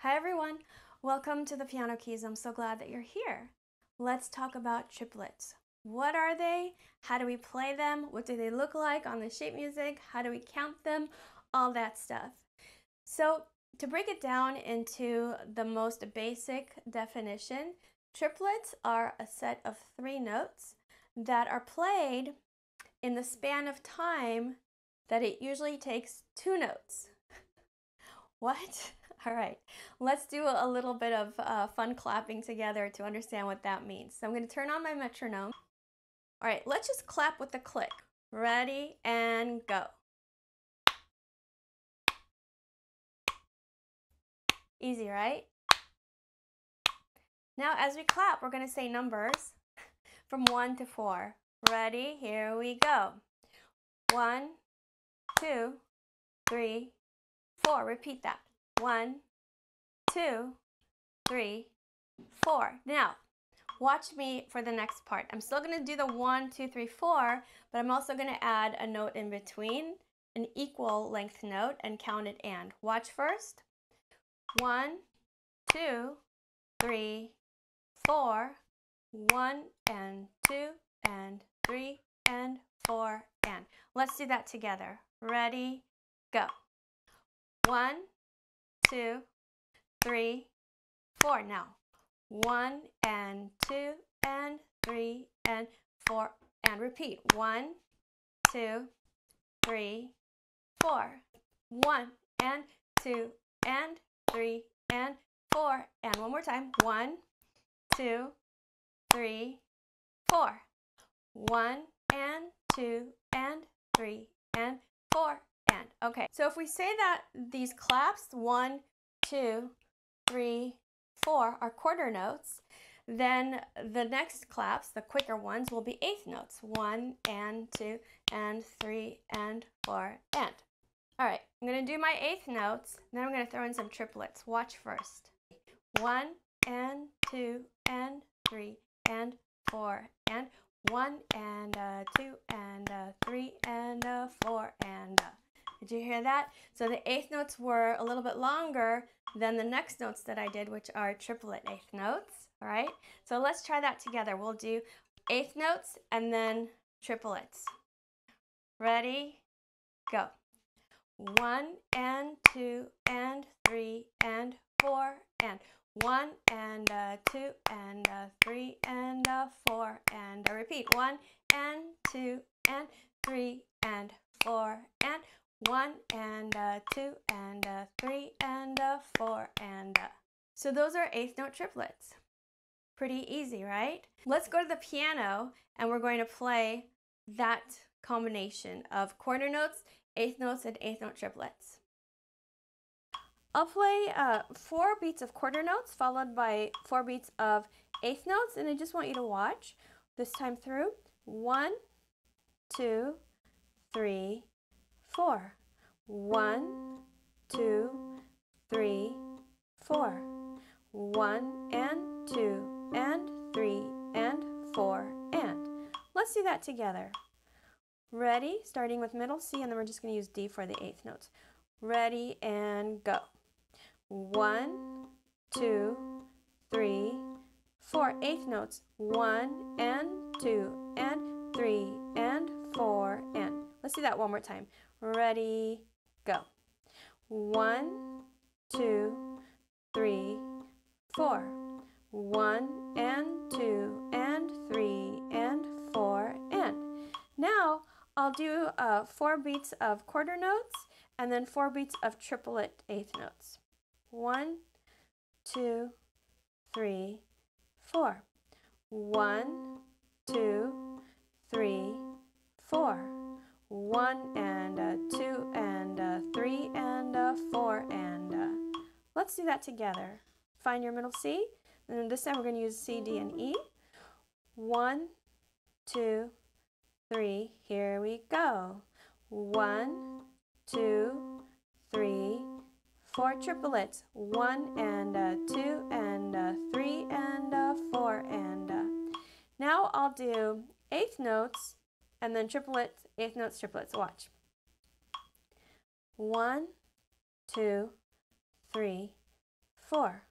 Hi everyone, welcome to the Piano Keys. I'm so glad that you're here. Let's talk about triplets. What are they? How do we play them? What do they look like on the sheet music? How do we count them? All that stuff. So to break it down into the most basic definition, triplets are a set of 3 notes that are played in the span of time that it usually takes 2 notes. What? All right, let's do a little bit of fun clapping together to understand what that means. So I'm going to turn on my metronome. All right, let's just clap with a click. Ready and go. Easy, right? Now as we clap, we're going to say numbers from 1 to 4. Ready? Here we go. 1, 2, 3, 4. Repeat that. 1, 2, 3, 4. Now, watch me for the next part. I'm still going to do the 1, 2, 3, 4, but I'm also going to add a note in between, an equal length note, and count it and. Watch first. 1, 2, 3, 4. 1 and 2 and 3 and 4 and. Let's do that together. Ready? Go. 1, 2, 3, 4. Now, 1 and 2 and 3 and 4 and repeat. 1, 2, 3, 4. 1 and 2 and 3 and 4 and one more time. 1, 2, 3, 4. 1 and 2 and 3 and 4 and. Okay, so if we say that these claps, 1, 2, 3, 4 are quarter notes, then the next claps, the quicker ones, will be eighth notes. 1 and 2 and 3 and 4 and. All right, I'm going to do my eighth notes, then I'm going to throw in some triplets. Watch first. 1 and 2 and 3 and 4 and. 1 and 2 and 3 and 4 and. Did you hear that? So the eighth notes were a little bit longer than the next notes that I did, which are triplet eighth notes. All right, so let's try that together. We'll do eighth notes and then triplets. Ready? Go. 1 and 2 and 3 and 4 and. 1 and 2 and 3 and 4 and. Repeat. 1 and 2 and 3 and 4 and. 1 and 2 and 3 and 4 and. So those are eighth note triplets. Pretty easy, right? Let's go to the piano and we're going to play that combination of quarter notes, eighth notes, and eighth note triplets. I'll play 4 beats of quarter notes followed by 4 beats of eighth notes, and I just want you to watch this time through. 1, 2, 3, 4. 1, 2, 3, 4. 1 and 2 and 3 and 4 and. Let's do that together. Ready? Starting with middle C, and then we're just going to use D for the eighth notes. Ready and go. 1, 2, 3, 4. Eighth notes. 1 and 2 and 3 and 4 and. Let's do that one more time. Ready, go. 1, 2, 3, 4. 1 and 2 and 3 and 4 and. Now I'll do 4 beats of quarter notes and then 4 beats of triplet eighth notes. 1, 2, 3, 4. 1, 2, 3, 4. 1 and 2 and 3 and 4 and. Let's do that together. Find your middle C, and then this time we're going to use C, D, and E. 1, 2, 3. Here we go. 1, 2, 3, 4 triplets. 1 and 2 and 3 and 4 and. Now I'll do eighth notes and then triplets, eighth notes, triplets. Watch. 1, 2, 3, 4.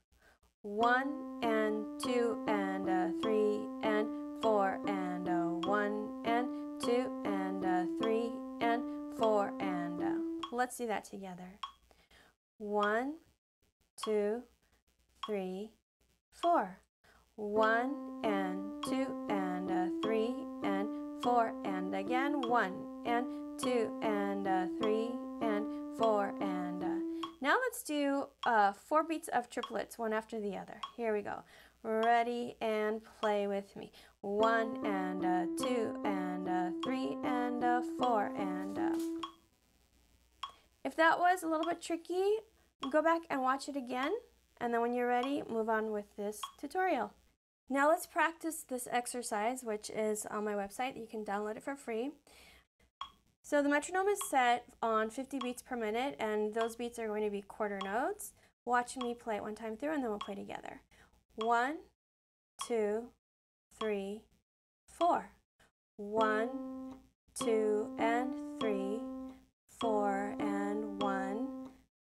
1 and 2 and 3 and 4 and 1 and 2 and 3 and 4 and let's do that together. 1, 2, 3, 4. 1 and 2 and 3 and 4 and again 1 and 2 and 3 and 4 and now let's do 4 beats of triplets, one after the other. Here we go. Ready and play with me. 1 and 2 and 3 and 4 and if that was a little bit tricky, go back and watch it again, and then when you're ready, move on with this tutorial. Now let's practice this exercise, which is on my website. You can download it for free. So the metronome is set on 50 beats per minute, and those beats are going to be quarter notes. Watch me play it one time through, and then we'll play together. 1, 2, 3, 4. 1, 2, and 3, 4, and 1,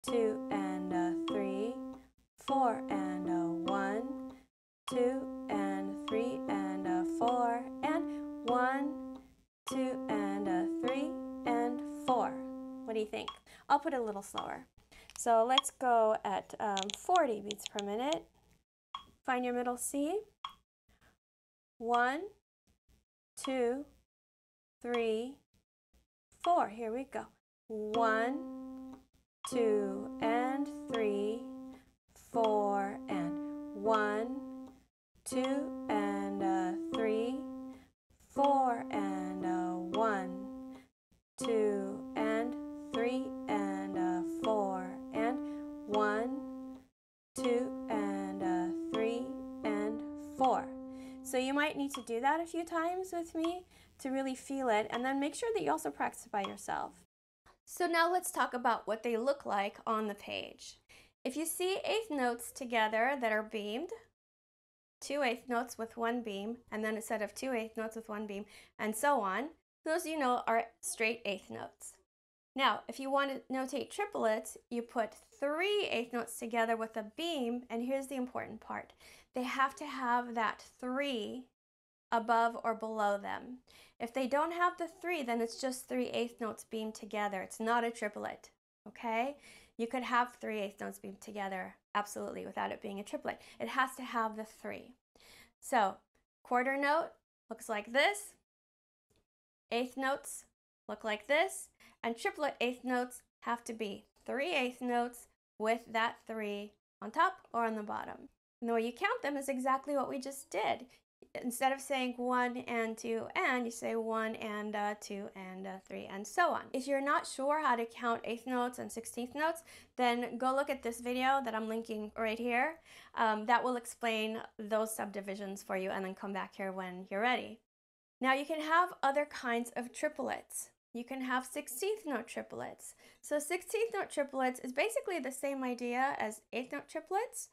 2, and 3, 4, and 1, 2, and 3, and 4, and 1, 2, and 3, and 4. What do you think? I'll put it a little slower. So let's go at 40 beats per minute. Find your middle C. 1, 2, 3, 4. Here we go. 1, 2, and 3, 4, and 1, 2, and 3, 4, and 1, 2, and 3, and 4, and 1, 2, and 3, and 4. So you might need to do that a few times with me to really feel it, and then make sure that you also practice by yourself. So now let's talk about what they look like on the page. If you see eighth notes together that are beamed, 2 eighth notes with 1 beam, and then a set of 2 eighth notes with 1 beam, and so on, those you know are straight eighth notes. Now, if you want to notate triplets, you put 3 eighth notes together with a beam, and here's the important part. They have to have that 3 above or below them. If they don't have the 3, then it's just 3 eighth notes beamed together. It's not a triplet, okay? You could have 3 eighth notes beamed together, absolutely, without it being a triplet. It has to have the 3. So, quarter note looks like this. Eighth notes look like this. And triplet eighth notes have to be 3 eighth notes with that 3 on top or on the bottom. And the way you count them is exactly what we just did. Instead of saying 1 and 2 and, you say 1 and 2 and 3 and so on. If you're not sure how to count eighth notes and 16th notes, then go look at this video that I'm linking right here. That will explain those subdivisions for you, and then come back here when you're ready. Now you can have other kinds of triplets. You can have 16th note triplets. So 16th note triplets is basically the same idea as eighth note triplets,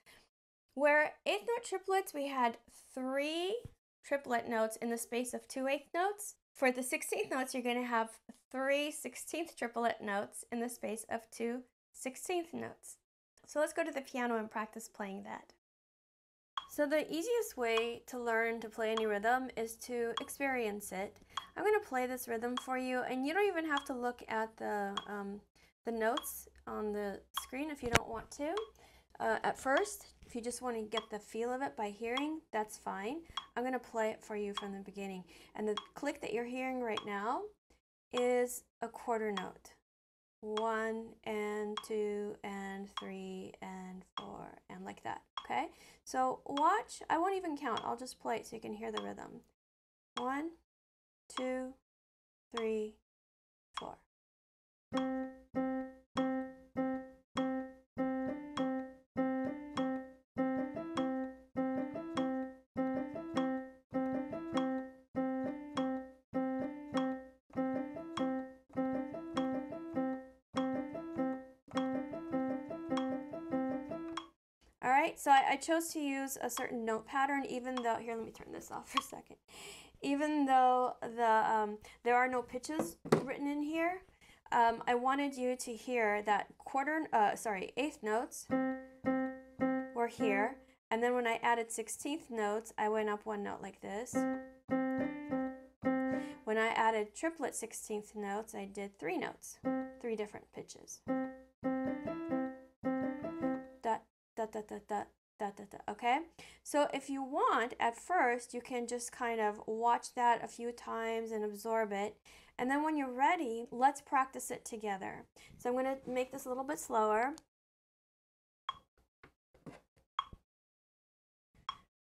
where eighth note triplets we had 3 triplet notes in the space of 2 eighth notes. For the 16th notes, you're going to have 3 16th triplet notes in the space of 2 16th notes. So let's go to the piano and practice playing that. So the easiest way to learn to play any rhythm is to experience it. I'm going to play this rhythm for you, and you don't even have to look at the notes on the screen if you don't want to. At first, if you just want to get the feel of it by hearing, that's fine. I'm going to play it for you from the beginning. And the click that you're hearing right now is a quarter note. 1 and 2 and 3 and 4 and like that, okay? So watch, I won't even count, I'll just play it so you can hear the rhythm. 1, 2, 3, 4. Alright, so I chose to use a certain note pattern, even though, here, let me turn this off for a second. Even though there are no pitches written in here, I wanted you to hear that eighth notes over here. And then when I added 16th notes, I went up one note like this. When I added triplet 16th notes, I did 3 notes, 3 different pitches. Dot, dot, dot, dot, dot, dot, dot, dot. Okay? So if you want, at first, you can just kind of watch that a few times and absorb it. And then when you're ready, let's practice it together. So I'm going to make this a little bit slower.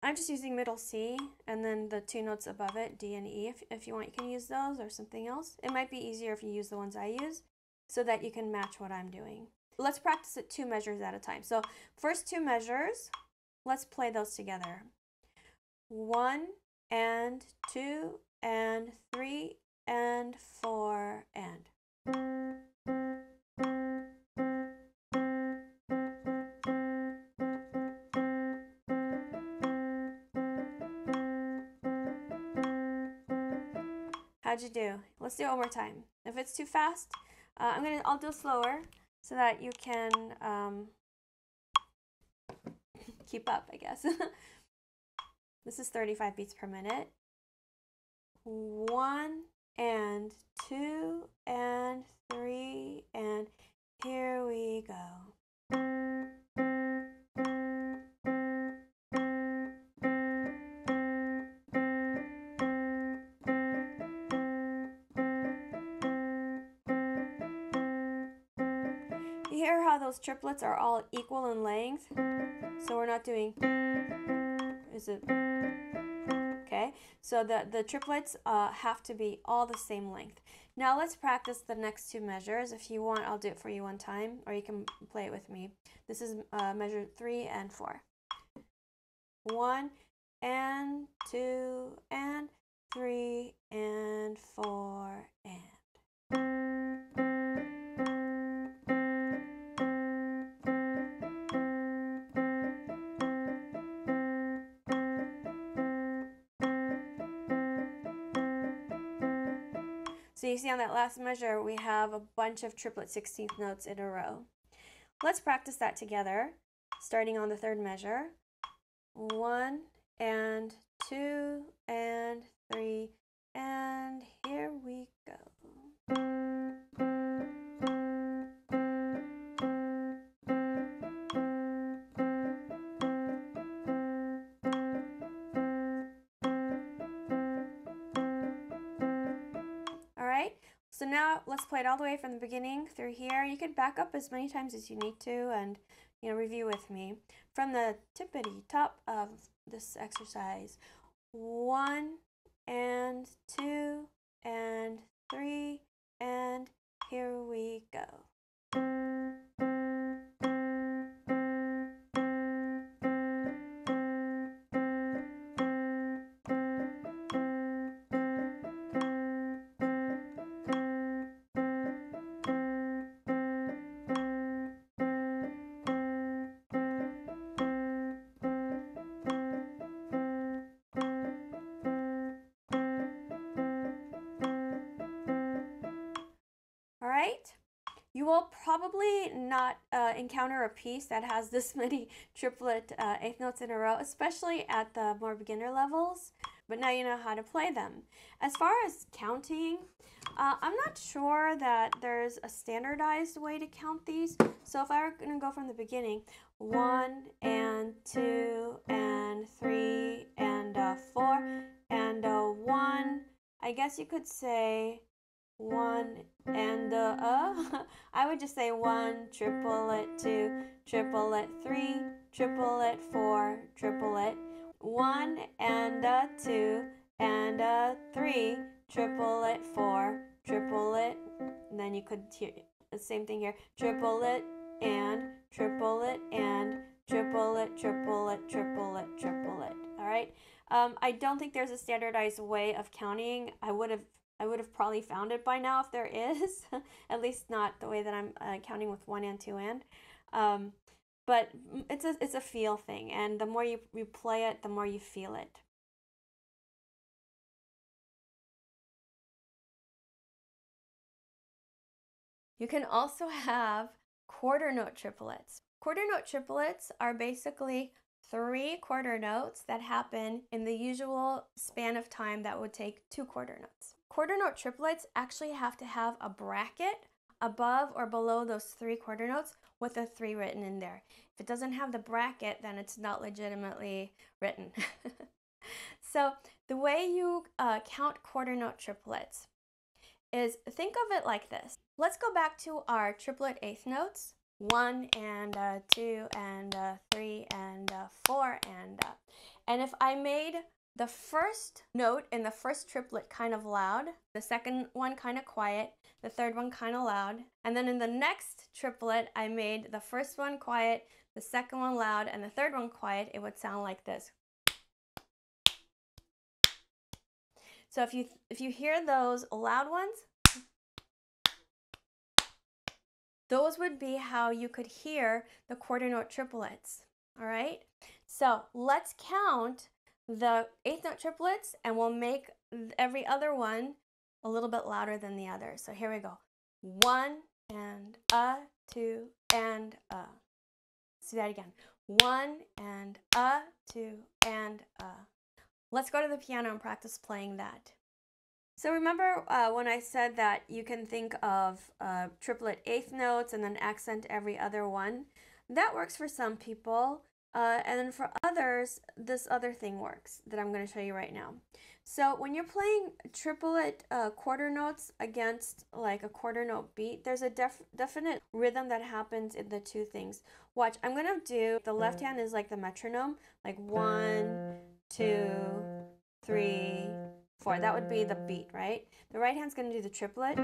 I'm just using middle C and then the 2 notes above it, D and E. If you want, you can use those or something else. It might be easier if you use the ones I use so that you can match what I'm doing. Let's practice it 2 measures at a time. So first 2 measures, let's play those together. 1 and 2 and 3 and 4 and. How'd you do? Let's do it one more time. If it's too fast, I'll do it slower so that you can keep up, I guess. This is 35 beats per minute. 1 and 2 and 3 and here we go. You hear how those triplets are all equal in length? So we're not doing, is it? Okay, so the triplets have to be all the same length. Now let's practice the next 2 measures. If you want, I'll do it for you one time, or you can play it with me. This is measure 3 and 4. 1 and 2 and 3 and 4 and. So you see on that last measure, we have a bunch of triplet 16th notes in a row. Let's practice that together, starting on the 3rd measure. 1 and 2 and 3, and here we go. So now let's play it all the way from the beginning through here. You can back up as many times as you need to and review with me. From the tippity top of this exercise, 1 and 2 and 3 and here we go. You will probably not encounter a piece that has this many triplet 8th notes in a row, especially at the more beginner levels, but now you know how to play them. As far as counting, I'm not sure that there's a standardized way to count these. So if I were going to go from the beginning, 1 and 2 and 3 and 4 and 1, I guess you could say 1 and I would just say 1, triplet 2, triplet 3, triplet 4, triplet 1 and 2 and 3, triplet 4, triplet, and then you could hear the same thing here, triplet and triplet and triplet, triplet, triplet, triplet. All right. I don't think there's a standardized way of counting. I would have probably found it by now if there is, at least not the way that I'm counting with 1 and 2 and. But it's a feel thing, and the more you play it, the more you feel it. You can also have quarter note triplets. Quarter note triplets are basically 3 quarter notes that happen in the usual span of time that would take 2 quarter notes. Quarter note triplets actually have to have a bracket above or below those 3 quarter notes with a 3 written in there. If it doesn't have the bracket, then it's not legitimately written. So the way you count quarter note triplets is, think of it like this. Let's go back to our triplet eighth notes. 1 and 2 and 3 and 4 and if I made the first note in the first triplet kind of loud, the second one kind of quiet, the third one kind of loud, and then in the next triplet I made the first one quiet, the second one loud, and the third one quiet, it would sound like this. So if you hear those loud ones, those would be how you could hear the quarter note triplets. All right, so let's count the eighth note triplets and we'll make every other one a little bit louder than the other. So here we go. 1 and 2 and Let's do that again. 1 and 2 and Let's go to the piano and practice playing that. So remember when I said that you can think of triplet eighth notes and then accent every other one? That works for some people, and then for others, this other thing works that I'm going to show you right now. So when you're playing triplet quarter notes against like a quarter note beat, there's a definite rhythm that happens in the two things. Watch, I'm going to do, the left hand is like the metronome, like 1, 2, 3, 4. That would be the beat, right? The right hand's going to do the triplet.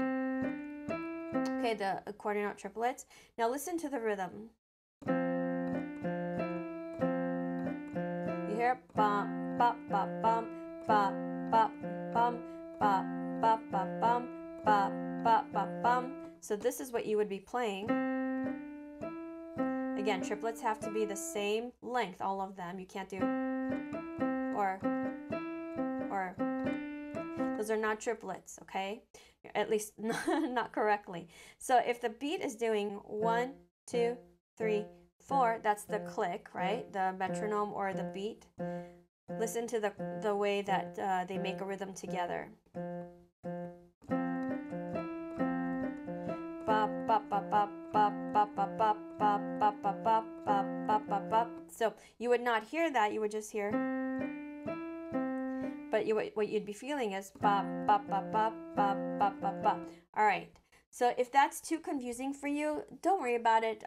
Okay, the quarter note triplets. Now listen to the rhythm. You hear bum, bop, bop, bum, bop, bop, bum, bop, bop, bop, bum, bop, bop, bop, bum. So this is what you would be playing. Again, triplets have to be the same length, all of them. You can't do or. Those are not triplets, okay? At least not correctly. So if the beat is doing 1, 2, 3, 4, that's the click, right? The metronome or the beat. Listen to the way that they make a rhythm together. So you would not hear that, you would just hear. But what you'd be feeling is bop, bop, bop, bop, bop, bop, bop, bop. All right. So if that's too confusing for you, don't worry about it.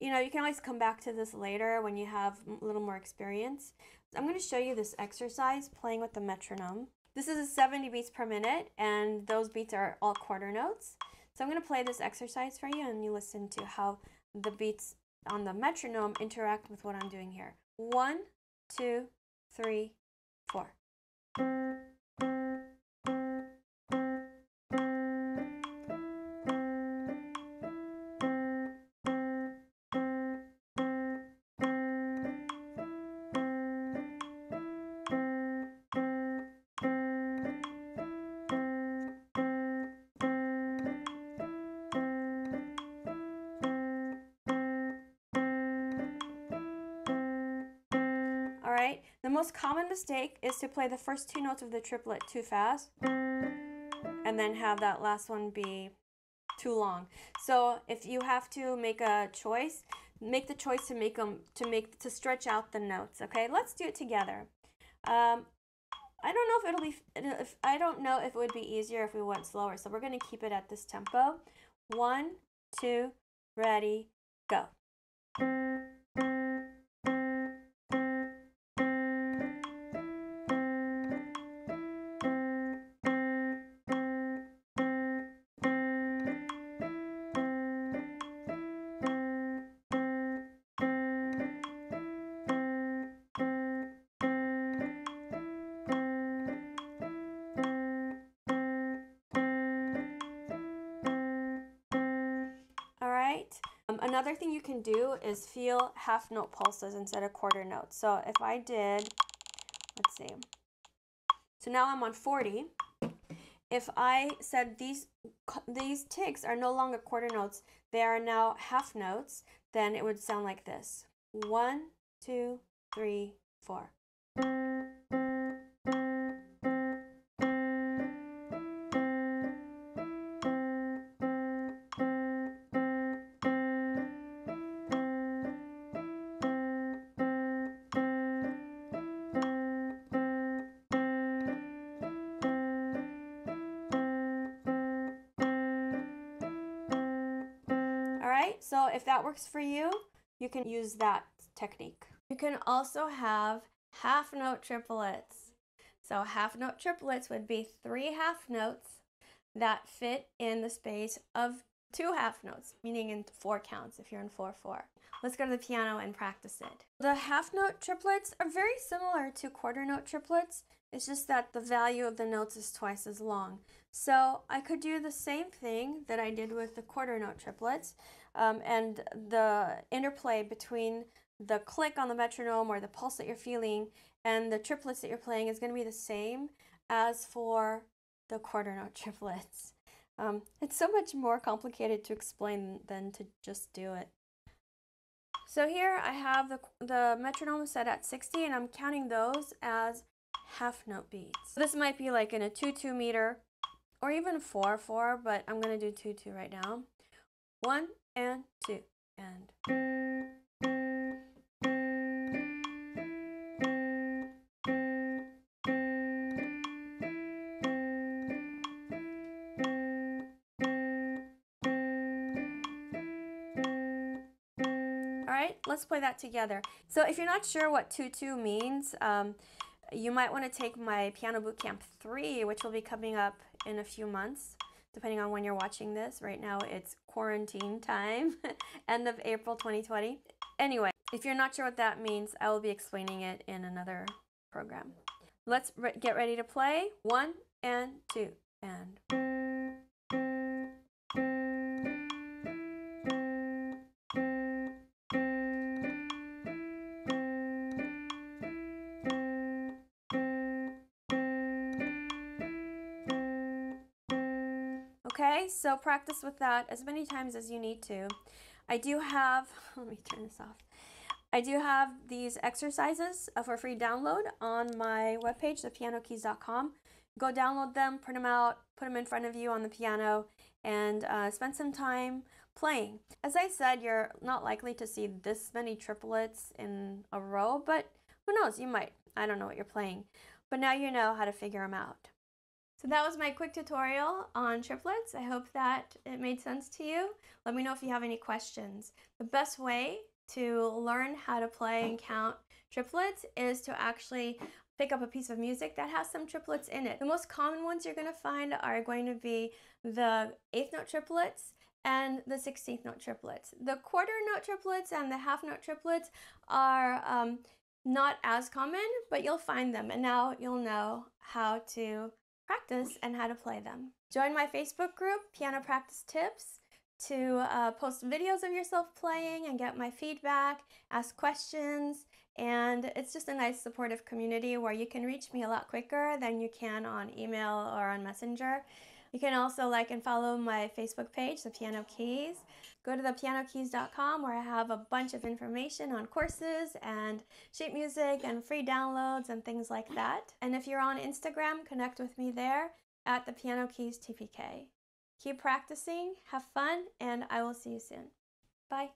You know, you can always come back to this later when you have a little more experience. I'm going to show you this exercise playing with the metronome. This is 70 beats per minute, and those beats are all quarter notes. So I'm going to play this exercise for you, and you listen to how the beats on the metronome interact with what I'm doing here. 1, 2, 3, 4. The most common mistake is to play the first 2 notes of the triplet too fast and then have that last one be too long. So if you have to make a choice, make the choice to stretch out the notes. Okay, let's do it together. I don't know if it would be easier if we went slower. So we're going to keep it at this tempo. 1, 2, ready, go. Another thing you can do is feel half note pulses instead of quarter notes. So if I did, let's see, so now I'm on 40. If I said these ticks are no longer quarter notes, they are now half notes, then it would sound like this. 1, 2, 3, 4. Alright, so if that works for you, you can use that technique. You can also have half note triplets. So half note triplets would be 3 half notes that fit in the space of 2 half notes, meaning in 4 counts if you're in 4/4. Let's go to the piano and practice it. The half note triplets are very similar to quarter note triplets. It's just that the value of the notes is twice as long. So I could do the same thing that I did with the quarter note triplets, and the interplay between the click on the metronome or the pulse that you're feeling and the triplets that you're playing is going to be the same as for the quarter note triplets. It's so much more complicated to explain than to just do it. So here I have the metronome set at 60 and I'm counting those as half note beats. So this might be like in a 2/2 meter or even 4/4, but I'm going to do 2/2 right now. 1 and 2 and. Alright, let's play that together. So if you're not sure what 2/2 means, you might want to take my Piano Bootcamp 3, which will be coming up in a few months, depending on when you're watching this. Right now it's quarantine time, end of April 2020. Anyway, if you're not sure what that means, I will be explaining it in another program. Let's get ready to play. 1 and 2 and. Okay, so practice with that as many times as you need to. I do have, let me turn this off. I do have these exercises for free download on my webpage, thepianokeys.com. Go download them, print them out, put them in front of you on the piano, and spend some time playing. As I said, you're not likely to see this many triplets in a row, but who knows, you might. I don't know what you're playing. But now you know how to figure them out. So that was my quick tutorial on triplets. I hope that it made sense to you. Let me know if you have any questions. The best way to learn how to play and count triplets is to actually pick up a piece of music that has some triplets in it. The most common ones you're going to find are going to be the 8th note triplets and the 16th note triplets. The quarter note triplets and the half note triplets are not as common, but you'll find them, and now you'll know how to practice and how to play them. Join my Facebook group, Piano Practice Tips, to post videos of yourself playing and get my feedback, ask questions, and it's just a nice supportive community where you can reach me a lot quicker than you can on email or on Messenger. You can also like and follow my Facebook page, The Piano Keys. Go to thepianokeys.com where I have a bunch of information on courses and sheet music and free downloads and things like that. And if you're on Instagram, connect with me there at The Piano Keys TPK. Keep practicing, have fun, and I will see you soon. Bye.